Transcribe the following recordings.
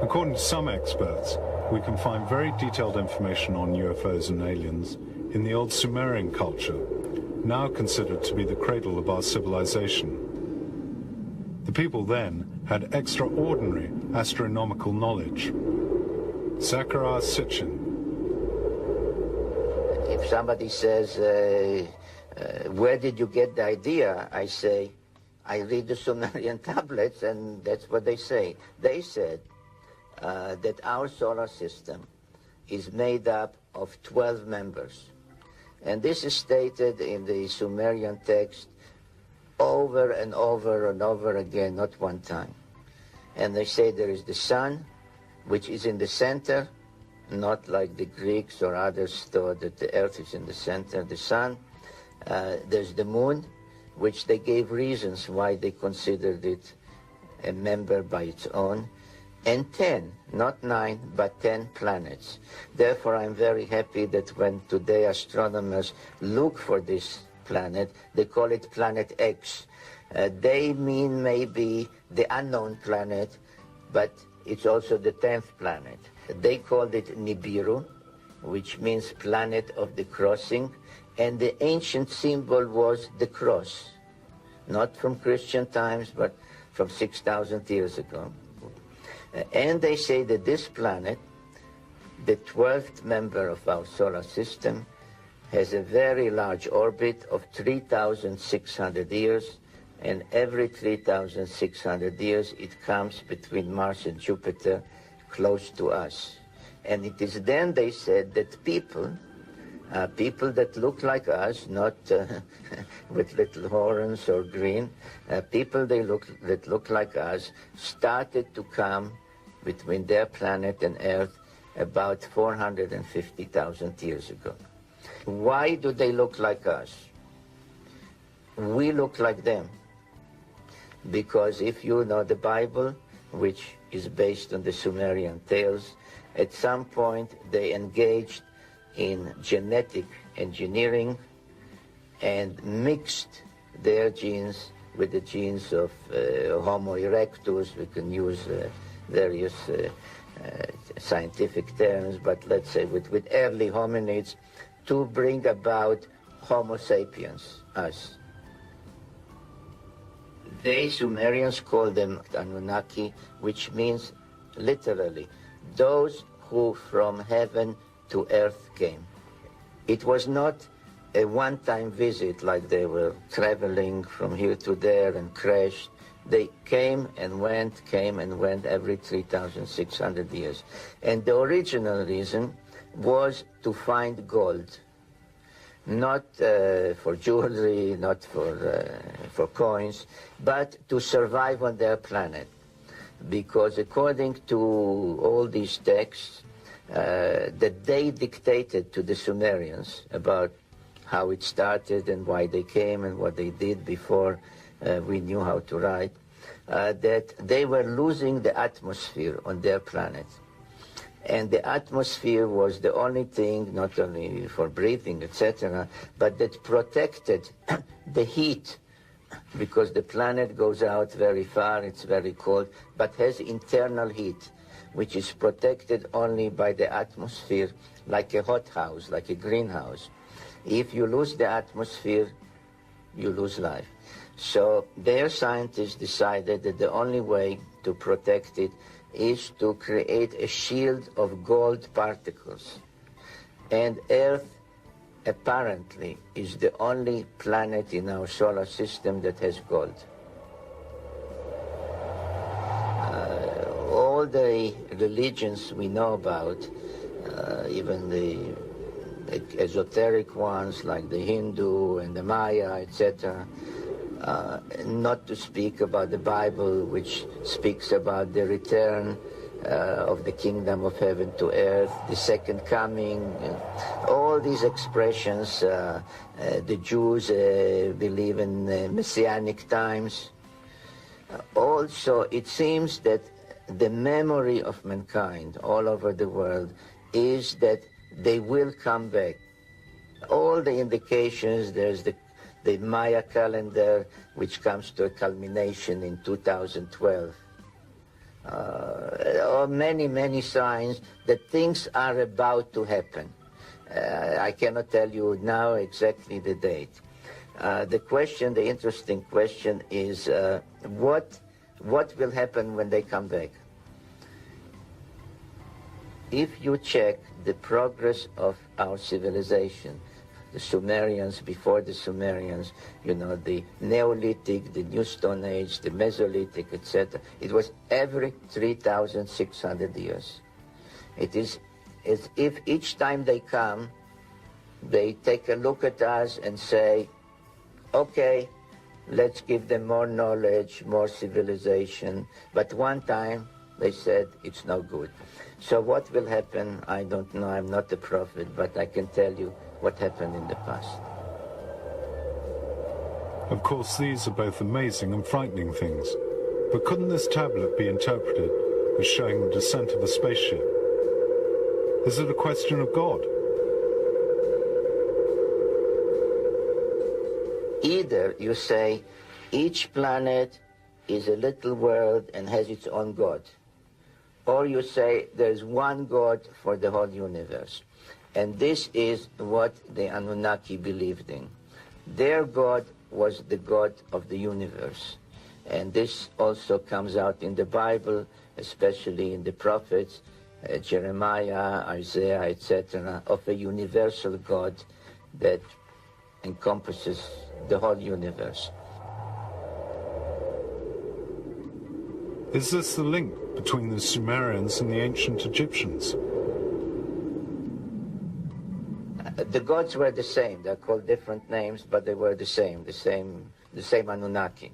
According to some experts, we can find very detailed information on UFOs and aliens in the old Sumerian culture, now considered to be the cradle of our civilization. The people then had extraordinary astronomical knowledge. Zachariah Sitchin. If somebody says, where did you get the idea? I say, I read the Sumerian tablets, and that's what they say. They said that our solar system is made up of 12 members. And this is stated in the Sumerian text over and over and over again, not one time. And they say there is the sun, which is in the center, not like the Greeks or others thought that the earth is in the center, the sun. There's the moon, which they gave reasons why they considered it a member by its own, and 10, not 9, but 10 planets. Therefore, I'm very happy that when today astronomers look for this planet, they call it Planet X. They mean maybe the unknown planet, but it's also the 10th planet. They called it Nibiru, which means planet of the crossing, and the ancient symbol was the cross, not from Christian times, but from 6,000 years ago. And they say that this planet, the 12th member of our solar system, has a very large orbit of 3,600 years, and every 3,600 years it comes between Mars and Jupiter, close to us. And it is then, they said, that people that look like us, not with little horns or green, people that look like us, started to come between their planet and Earth about 450,000 years ago. Why do they look like us? We look like them. Because if you know the Bible, which is based on the Sumerian tales, at some point they engaged in genetic engineering and mixed their genes with the genes of Homo erectus. We can use various scientific terms, but let's say with early hominids, to bring about Homo sapiens, us. They, Sumerians, call them Anunnaki, which means literally those who from heaven to earth came. It was not a one-time visit like they were traveling from here to there and crashed. They came and went every 3,600 years. And the original reason was to find gold. Not for jewelry, not for coins, but to survive on their planet. Because according to all these texts, that they dictated to the Sumerians about how it started and why they came and what they did before we knew how to write, that they were losing the atmosphere on their planet. And the atmosphere was the only thing, not only for breathing, etc., but that protected the heat, because the planet goes out very far, it's very cold, but has internal heat, which is protected only by the atmosphere, like a hothouse, like a greenhouse. If you lose the atmosphere, you lose life. So their scientists decided that the only way to protect it is to create a shield of gold particles. And Earth, apparently, is the only planet in our solar system that has gold. All the religions we know about, even the esoteric ones like the Hindu and the Maya, etc., not to speak about the Bible, which speaks about the return of the kingdom of heaven to earth, the second coming, all these expressions. The Jews believe in messianic times. Also, it seems that the memory of mankind all over the world is that they will come back. All the indications, there's the Maya calendar, which comes to a culmination in 2012. or many, many signs that things are about to happen. I cannot tell you now exactly the date. The interesting question is what will happen when they come back? If you check the progress of our civilization, the Sumerians, before the Sumerians, you know, the Neolithic, the New Stone Age, the Mesolithic, etc., it was every 3,600 years. It is as if each time they come, they take a look at us and say, okay, let's give them more knowledge, more civilization. But one time they said it's no good. So what will happen, I don't know. I'm not a prophet, but I can tell you what happened in the past. Of course, these are both amazing and frightening things. But couldn't this tablet be interpreted as showing the descent of a spaceship? Is it a question of God? Either you say each planet is a little world and has its own God, or you say there's one God for the whole universe. And this is what the Anunnaki believed in. Their God was the God of the universe. And this also comes out in the Bible, especially in the prophets, Jeremiah, Isaiah, etc., of a universal God that encompasses the whole universe. Is this the link between the Sumerians and the ancient Egyptians? The gods were the same. They're called different names, but they were the same Anunnaki.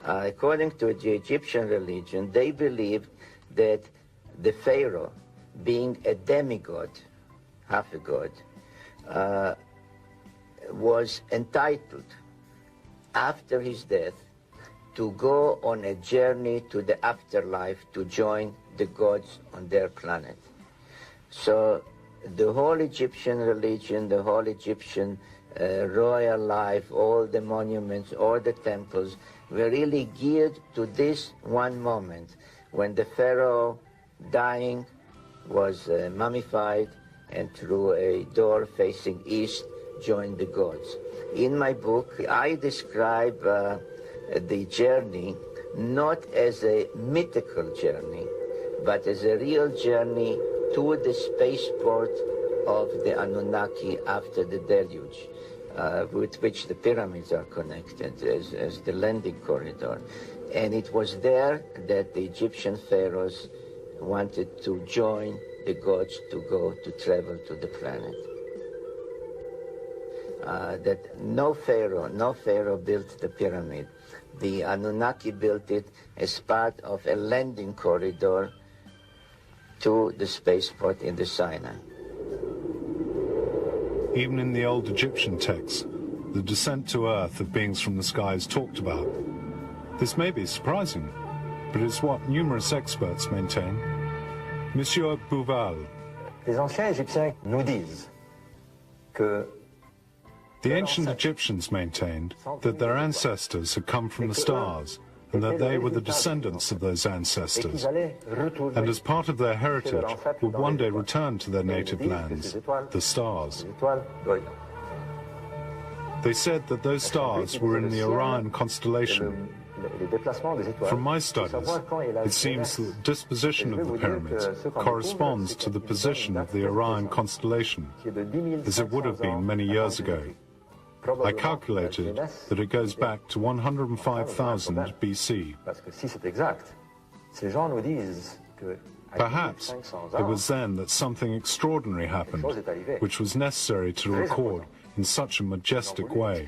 According to the Egyptian religion, they believed that the Pharaoh, being a demigod, half a god, was entitled, after his death, to go on a journey to the afterlife to join the gods on their planet. So the whole Egyptian religion, the whole Egyptian royal life, all the monuments, all the temples were really geared to this one moment when the Pharaoh, dying, was mummified and through a door facing east joined the gods. In my book, I describe the journey not as a mythical journey, but as a real journey to the spaceport of the Anunnaki after the deluge, with which the pyramids are connected as the landing corridor. And it was there that the Egyptian pharaohs wanted to join the gods to travel to the planet. That no pharaoh built the pyramid. The Anunnaki built it as part of a landing corridor to the spaceport in the Sinai. Even in the old Egyptian texts, the descent to Earth of beings from the sky is talked about. This may be surprising, but it's what numerous experts maintain. Monsieur Bouval. Les anciens Égyptiens nous disent que the ancient Egyptians maintained that their ancestors had come from the stars and that they were the descendants of those ancestors, and as part of their heritage would one day return to their native lands, the stars. They said that those stars were in the Orion constellation. From my studies, it seems that the disposition of the pyramids corresponds to the position of the Orion constellation, as it would have been many years ago. I calculated that it goes back to 105,000 BC. Perhaps it was then that something extraordinary happened, which was necessary to record in such a majestic way.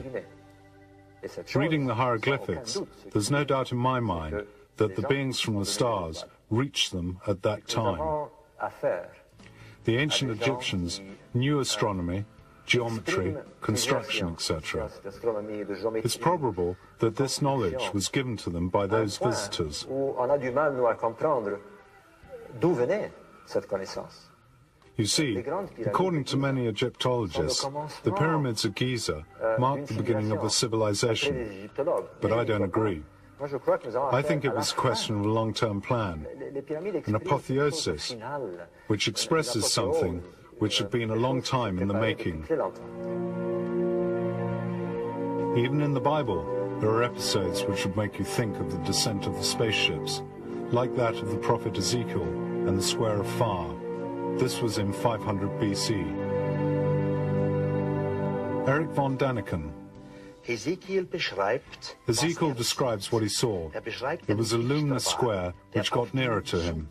Reading the hieroglyphics, there's no doubt in my mind that the beings from the stars reached them at that time. The ancient Egyptians knew astronomy, geometry, construction, etc. It's probable that this knowledge was given to them by those visitors. You see, according to many Egyptologists, the pyramids of Giza mark the beginning of a civilization, but I don't agree. I think it was a question of a long-term plan, an apotheosis, which expresses something which had been a long time in the making. Even in the Bible, there are episodes which would make you think of the descent of the spaceships, like that of the prophet Ezekiel and the Square of Fire. This was in 500 BC. Eric von Daniken. Ezekiel describes what he saw. It was a luminous square which got nearer to him.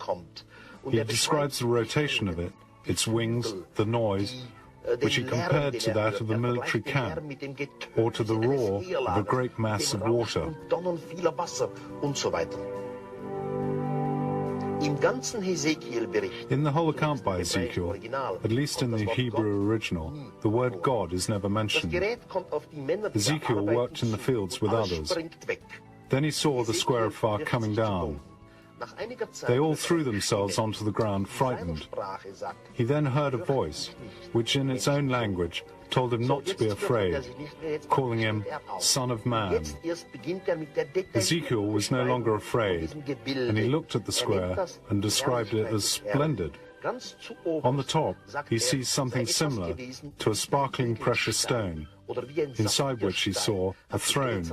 He describes the rotation of it, its wings, the noise, which he compared to that of a military camp, or to the roar of a great mass of water. In the whole account by Ezekiel, at least in the Hebrew original, the word God is never mentioned. Ezekiel worked in the fields with others. Then he saw the Square of Fire coming down. They all threw themselves onto the ground, frightened. He then heard a voice, which in its own language told him not to be afraid, calling him Son of Man. Ezekiel was no longer afraid, and he looked at the square and described it as splendid. On the top, he sees something similar to a sparkling precious stone, inside which he saw a throne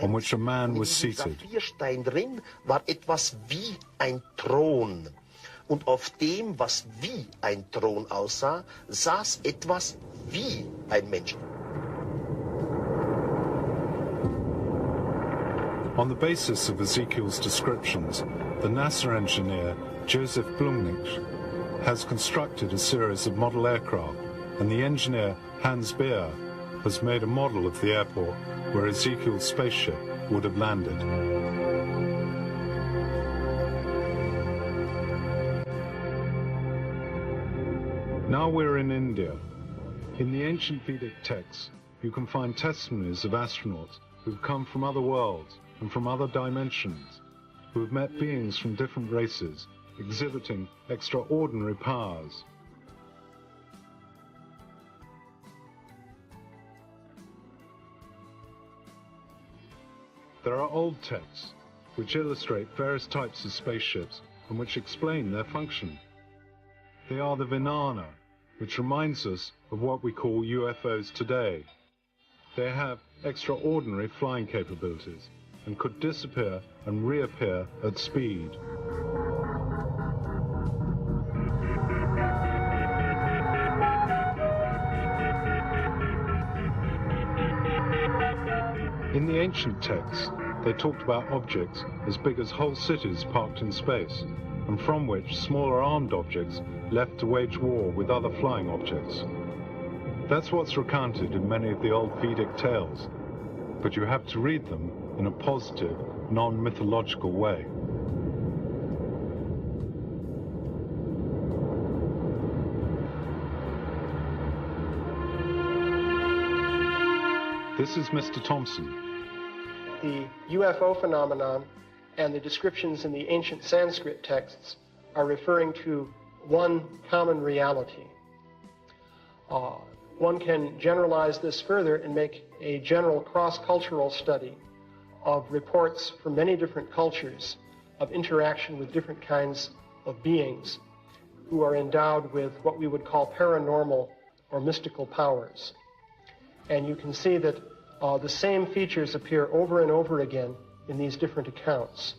on which a man was seated. Und auf dem, was wie ein Thron aussah, saß etwas wie ein Mensch. On the basis of Ezekiel's descriptions, the NASA engineer Joseph Blumnich has constructed a series of model aircraft, and the engineer Hans Beer has made a model of the airport where Ezekiel's spaceship would have landed. Now we're in India. In the ancient Vedic texts, you can find testimonies of astronauts who've come from other worlds and from other dimensions, who have met beings from different races, exhibiting extraordinary powers. There are old texts which illustrate various types of spaceships and which explain their function. They are the Vijnana, which reminds us of what we call UFOs today. They have extraordinary flying capabilities and could disappear and reappear at speed. In the ancient texts, they talked about objects as big as whole cities parked in space, and from which smaller armed objects left to wage war with other flying objects. That's what's recounted in many of the old Vedic tales, but you have to read them in a positive, non-mythological way. This is Mr. Thompson. The UFO phenomenon and the descriptions in the ancient Sanskrit texts are referring to one common reality. One can generalize this further and make a general cross-cultural study of reports from many different cultures of interaction with different kinds of beings who are endowed with what we would call paranormal or mystical powers. And you can see that the same features appear over and over again in these different accounts.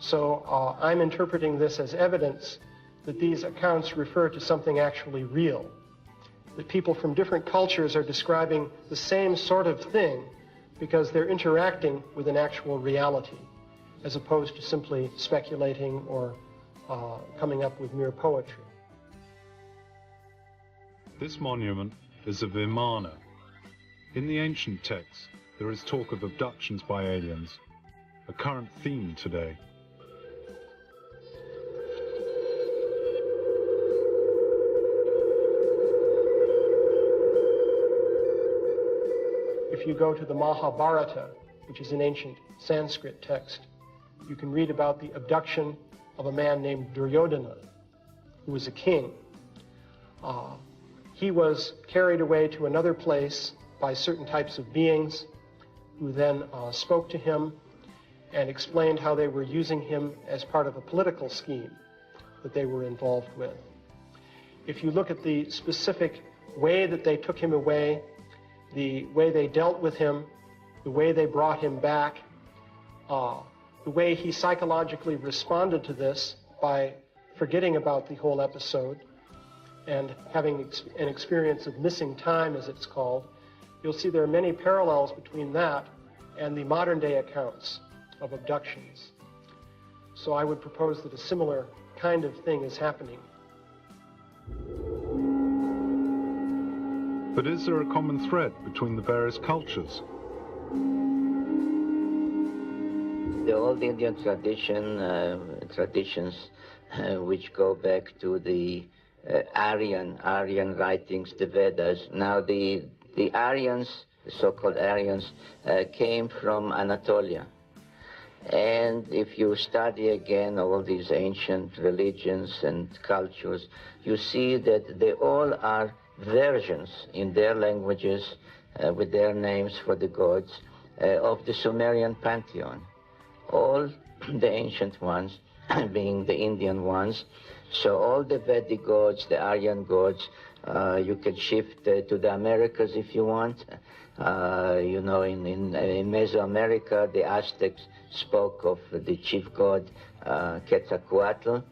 So I'm interpreting this as evidence that these accounts refer to something actually real, that people from different cultures are describing the same sort of thing because they're interacting with an actual reality, as opposed to simply speculating or coming up with mere poetry. This monument is a Vimana. In the ancient texts, there is talk of abductions by aliens, a current theme today. If you go to the Mahabharata, which is an ancient Sanskrit text, you can read about the abduction of a man named Duryodhana, who was a king. He was carried away to another place by certain types of beings who then spoke to him and explained how they were using him as part of a political scheme that they were involved with. If you look at the specific way that they took him away, the way they dealt with him, the way they brought him back, the way he psychologically responded to this by forgetting about the whole episode and having an experience of missing time, as it's called, you'll see there are many parallels between that and the modern day accounts of abductions. So I would propose that a similar kind of thing is happening. But is there a common thread between the various cultures? The old Indian traditions which go back to the Aryan writings, the Vedas. Now the Aryans, the so-called Aryans, came from Anatolia. And if you study again all these ancient religions and cultures, you see that they all are versions in their languages, with their names for the gods, of the Sumerian pantheon. All the ancient ones being the Indian ones. So all the Vedic gods, the Aryan gods, you can shift to the Americas if you want. You know, in Mesoamerica, the Aztecs spoke of the chief god Quetzalcoatl.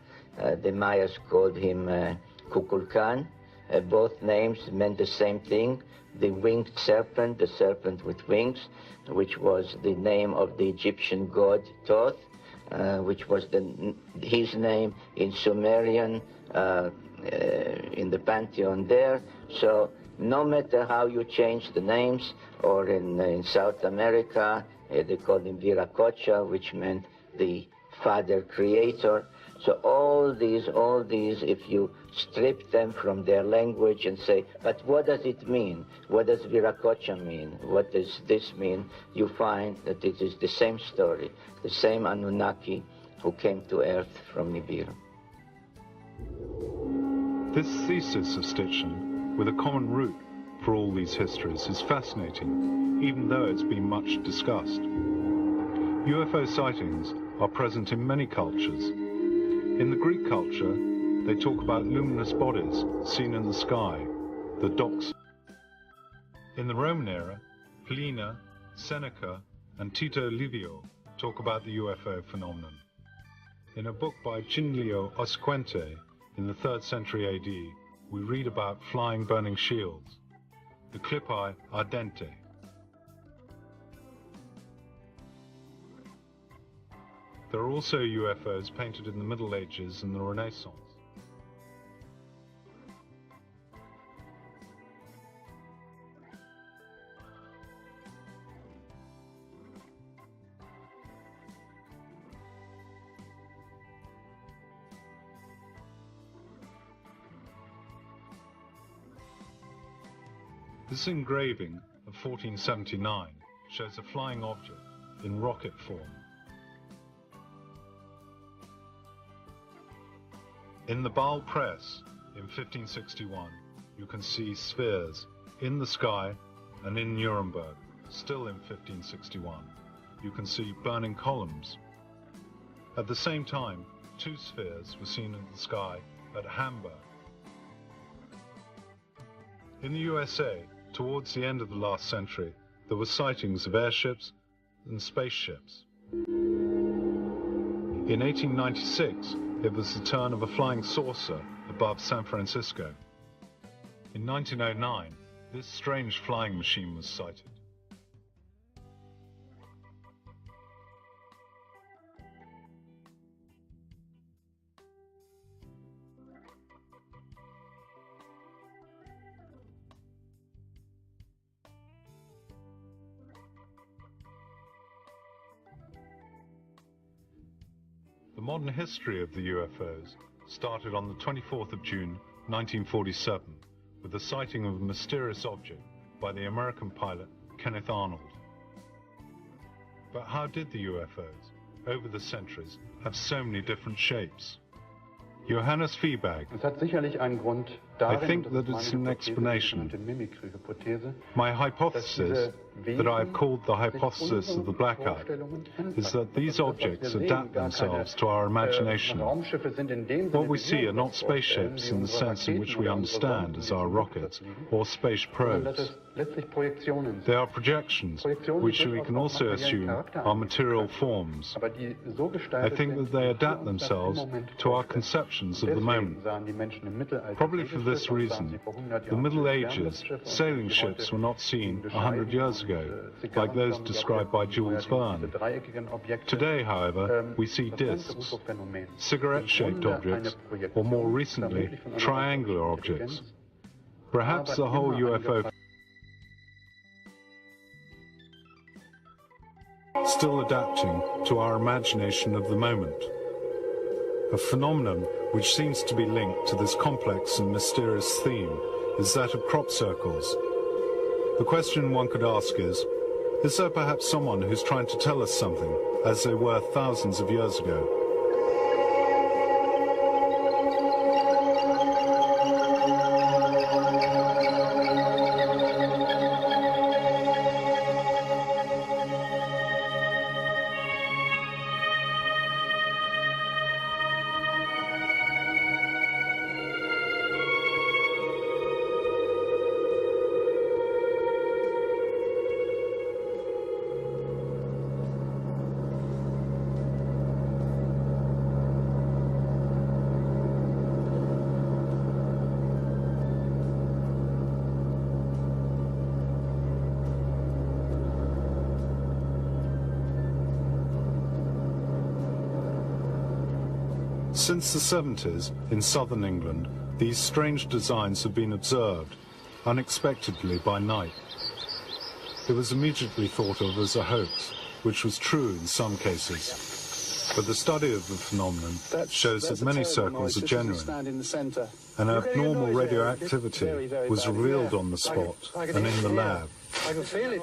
The Mayas called him Kukulkan. Both names meant the same thing. The winged serpent, the serpent with wings, which was the name of the Egyptian god Thoth, which was his name in Sumerian, in the pantheon there. So no matter how you change the names, or in South America, they called him Viracocha, which meant the father creator. So all these, if you strip them from their language and say, but what does it mean? What does Viracocha mean? What does this mean? You find that it is the same story, the same Anunnaki who came to Earth from Nibiru. This thesis of Stitchin, with a common root for all these histories, is fascinating, even though it's been much discussed. UFO sightings are present in many cultures. In the Greek culture, they talk about luminous bodies seen in the sky, the doxa. In the Roman era, Pliny, Seneca, and Tito Livio talk about the UFO phenomenon. In a book by Cinlio Osquente in the 3rd century AD, we read about flying burning shields, the Clippi Ardente. There are also UFOs painted in the Middle Ages and the Renaissance. This engraving of 1479 shows a flying object in rocket form. In the Basel Press in 1561, you can see spheres in the sky, and in Nuremberg, still in 1561, you can see burning columns. At the same time, 2 spheres were seen in the sky at Hamburg. In the USA, towards the end of the last century, there were sightings of airships and spaceships. In 1896, it was the turn of a flying saucer above San Francisco. In 1909, this strange flying machine was sighted. The modern history of the UFOs started on the 24th of June 1947 with the sighting of a mysterious object by the American pilot Kenneth Arnold. But how did the UFOs, over the centuries, have so many different shapes? Johannes Viehbag. Es hat sicherlich einen Grund, I think that it's an explanation. My hypothesis, that I have called the hypothesis of the blackout, is that these objects adapt themselves to our imagination. What we see are not spaceships in the sense in which we understand as our rockets or space probes. They are projections, which we can also assume are material forms. I think that they adapt themselves to our conceptions of the moment. Probably for this reason, the Middle Ages, sailing ships were not seen 100 years ago, like those described by Jules Verne. Today, however, we see discs, cigarette-shaped objects, or more recently, triangular objects. Perhaps the whole UFO still adapting to our imagination of the moment. A phenomenon which seems to be linked to this complex and mysterious theme is that of crop circles. The question one could ask is there perhaps someone who's trying to tell us something, as they were thousands of years ago? Since the 70s, in southern England, these strange designs have been observed, unexpectedly by night. It was immediately thought of as a hoax, which was true in some cases. But the study of the phenomenon shows that many circles are genuine. An abnormal radioactivity was revealed on the spot and in the lab.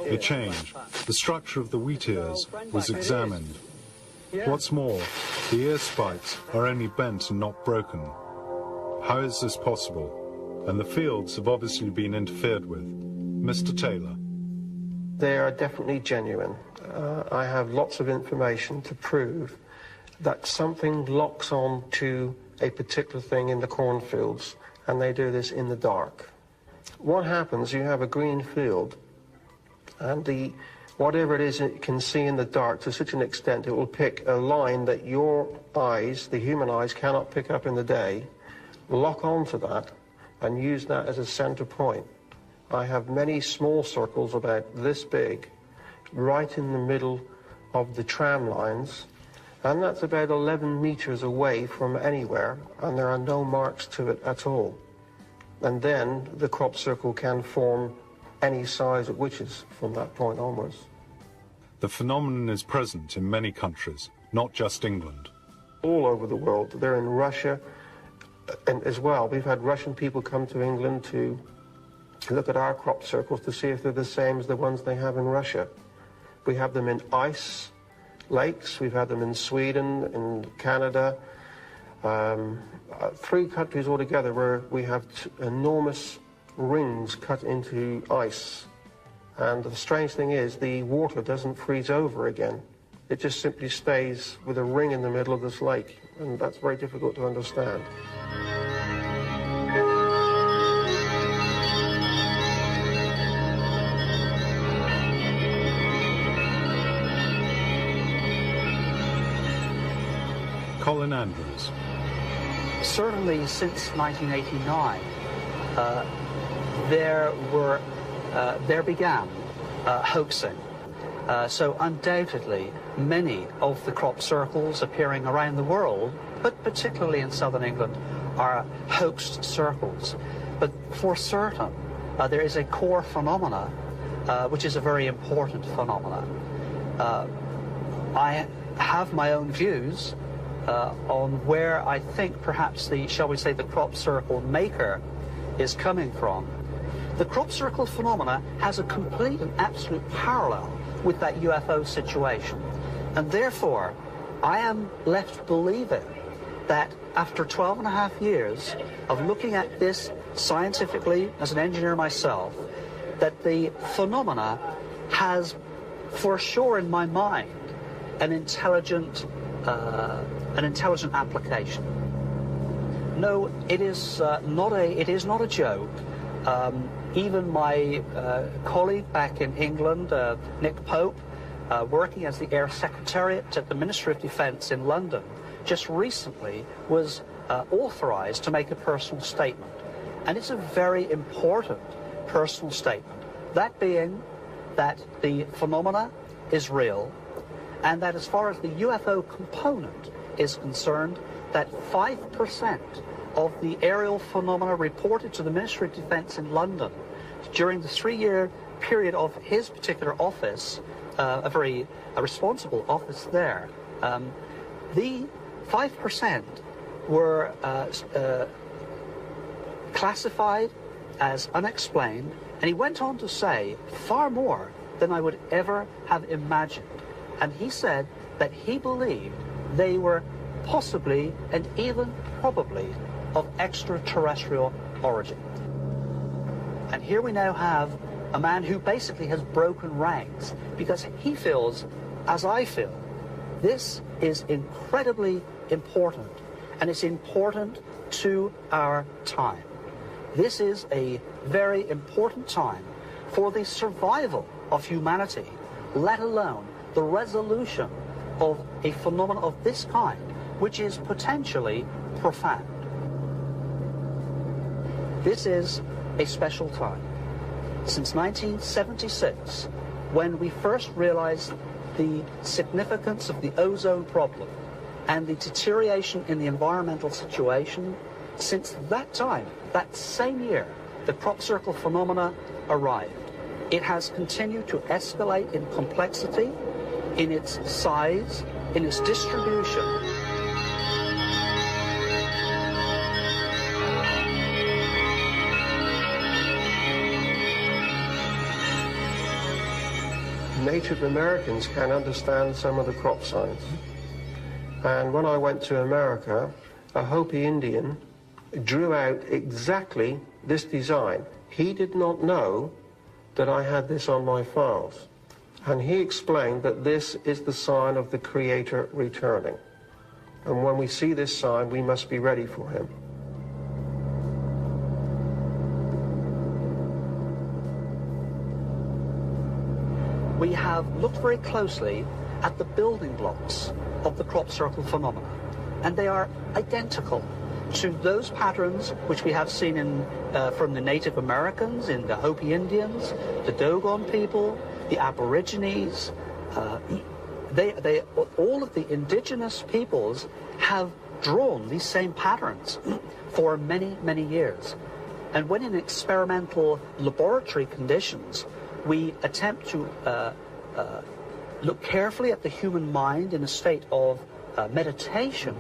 A change, the structure of the wheat ears, was examined. What's more, the ear spikes are only bent and not broken. How is this possible? And the fields have obviously been interfered with. Mr. Taylor. They are definitely genuine. I have lots of information to prove that something locks on to a particular thing in the cornfields, and they do this in the dark. What happens, you have a green field, and whatever it is it can see in the dark, to such an extent it will pick a line that your eyes, the human eyes, cannot pick up in the day, lock onto that, and use that as a center point. I have many small circles about this big, right in the middle of the tram lines, and that's about 11 meters away from anywhere, and there are no marks to it at all. And then the crop circle can form any size it wishes from that point onwards. The phenomenon is present in many countries, not just England. All over the world. They're in Russia and as well. We've had Russian people come to England to look at our crop circles to see if they're the same as the ones they have in Russia. We have them in ice lakes. We've had them in Sweden, in Canada. 3 countries altogether where we have enormous rings cut into ice. And the strange thing is the water doesn't freeze over again. It just simply stays with a ring in the middle of this lake, and that's very difficult to understand. Colin Andrews. Certainly since 1989, there began hoaxing. So undoubtedly, many of the crop circles appearing around the world, but particularly in southern England, are hoaxed circles. But for certain, there is a core phenomena, which is a very important phenomena. I have my own views on where I think perhaps the, shall we say, the crop circle maker is coming from. The crop circle phenomena has a complete and absolute parallel with that UFO situation. And therefore, I am left believing that after 12.5 years of looking at this scientifically, as an engineer myself, that the phenomena has, for sure in my mind, an intelligent application. No, it is not a joke. Even my colleague back in England, Nick Pope, working as the Air Secretariat at the Ministry of Defence in London, just recently was authorised to make a personal statement. And it's a very important personal statement. That being that the phenomena is real, and that as far as the UFO component is concerned, that 5% of the aerial phenomena reported to the Ministry of Defence in London during the 3-year period of his particular office, a very responsible office there, the 5% were classified as unexplained, and he went on to say far more than I would ever have imagined. And he said that he believed they were possibly and even probably of extraterrestrial origin. And here we now have a man who basically has broken ranks, because he feels, as I feel, this is incredibly important, and it's important to our time. This is a very important time for the survival of humanity, let alone the resolution of a phenomenon of this kind, which is potentially profound. This is a special time. Since 1976, when we first realized the significance of the ozone problem and the deterioration in the environmental situation, since that time, that same year, the crop circle phenomena arrived. It has continued to escalate in complexity, in its size, in its distribution. Native Americans can understand some of the crop science. And when I went to America, a Hopi Indian drew out exactly this design. He did not know that I had this on my files. And he explained that this is the sign of the Creator returning. And when we see this sign, we must be ready for him. We have looked very closely at the building blocks of the crop circle phenomena, and they are identical to those patterns which we have seen in, from the Native Americans, in the Hopi Indians, the Dogon people, the Aborigines. All of the indigenous peoples have drawn these same patterns for many, many years. And when in experimental laboratory conditions, we attempt to look carefully at the human mind in a state of meditation,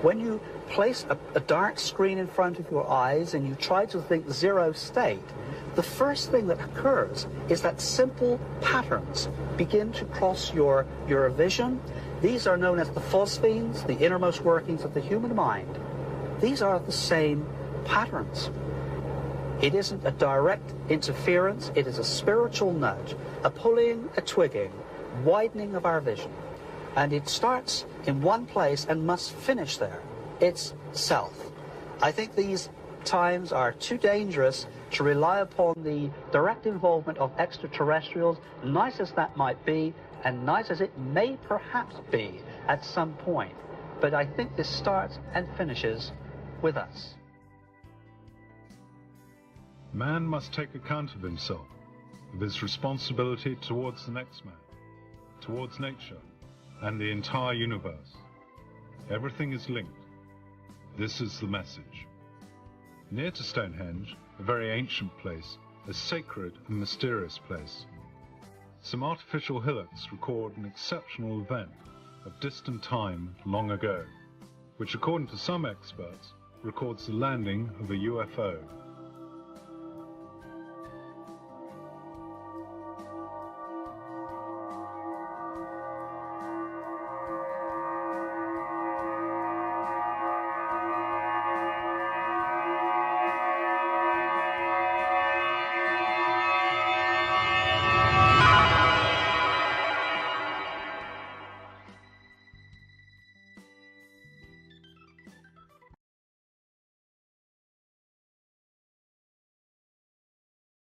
when you place a dark screen in front of your eyes and you try to think zero state, the first thing that occurs is that simple patterns begin to cross your vision. These are known as the phosphenes, the innermost workings of the human mind. These are the same patterns. It isn't a direct interference, it is a spiritual nudge, a pulling, a twigging, widening of our vision. And it starts in one place and must finish there. It's self. I think these times are too dangerous to rely upon the direct involvement of extraterrestrials, nice as that might be, and nice as it may perhaps be at some point. But I think this starts and finishes with us. Man must take account of himself, of his responsibility towards the next man, towards nature, and the entire universe. Everything is linked. This is the message. Near to Stonehenge, a very ancient place, a sacred and mysterious place, some artificial hillocks record an exceptional event of distant time long ago, which according to some experts records the landing of a UFO